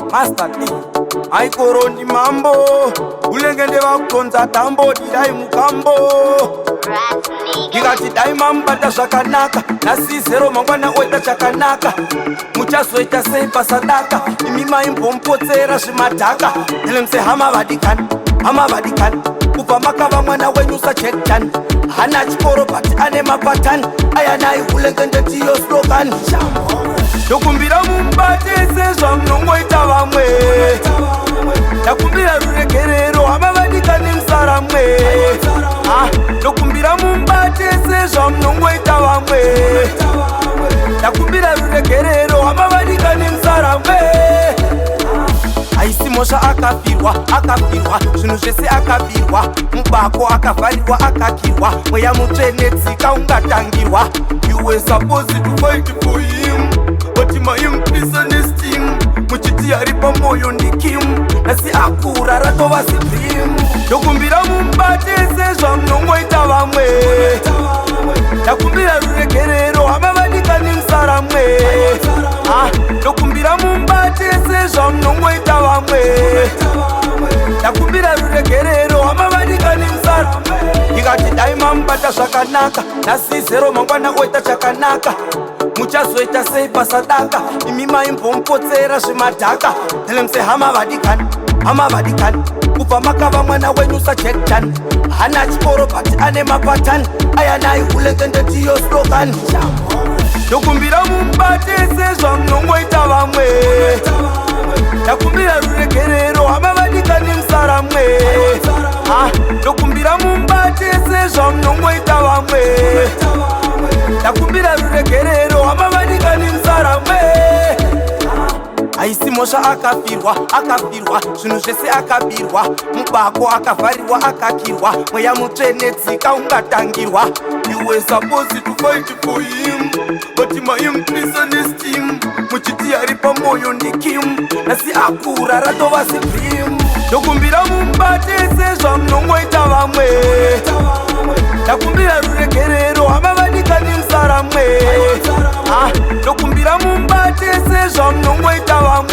Master D Aikorondi mambo ulengende vakutonza tambo didai mukambo ndikati dai mambata zvakanaka nasizero mangwana oita chakanaka muchazoita sei pasadaka imi maimbompotsera zvimadhaka nelemse hama vadikani kubva makava mwana wenyu sajektani hana chikoro but ane mapatani ayanai ulengende ndiyo slogan ndokumbira mumbate sezvamunongoita vamwe ndakumbira ruregerero hama vadikani musaramwe ndokumbira mumbate sezvamunongoita vamwe ndakumbira ruregerero hama vadikani musaramwe haisi mosha akafirwa zvinhu zvese akabirwa mubako akavharirwa akakirwa mweya mutsvene tsika ungatangirwa you were supposed to fight for him but my peace and esteem muchiti ari pamoyo ndikim asi akura ratova supreme ndokumbira mumbate sezvamunongoita vamwe ndakumbira ruregerero hama vadikani musaramwe ndokumbira mumbate sezvamunongoita vamwe ndakumbira ruregerero hama vadikani musaramwe ndikati dai mambata zvakanaka nasizero mangwana oita chakanaka muchazoita sei pasadaka imi maimbompotsera zvimadhaka nelemse hama vadikani kubva makava mwana wenyu sajektani hana chikoro but ane mapatani ayanai ulengende ndiyo slogan ndokumbira mumbate sezvamunongoita vamwe ndakumbira ruregerero hama vadikani musaramwe ndokumbira mumbate sezvamunongoita vamwe ndakumbira ruregerero hama vadikani musaramwe haisi mosha akafirwa zvinhu zvese akabirwa mubako akavharirwa akakirwa mweya mutsvene tsika ungatangirwa you were supposed to fight for him but my peace and esteem muchiti ari pamoyo ndikim asi akura ratova supreme ndokumbira mumbate sezvamunongoita vamwe ndakumbira ruregerero hama vadikani musaramwe ndokumbira mumbate sezvamunongoita vamwe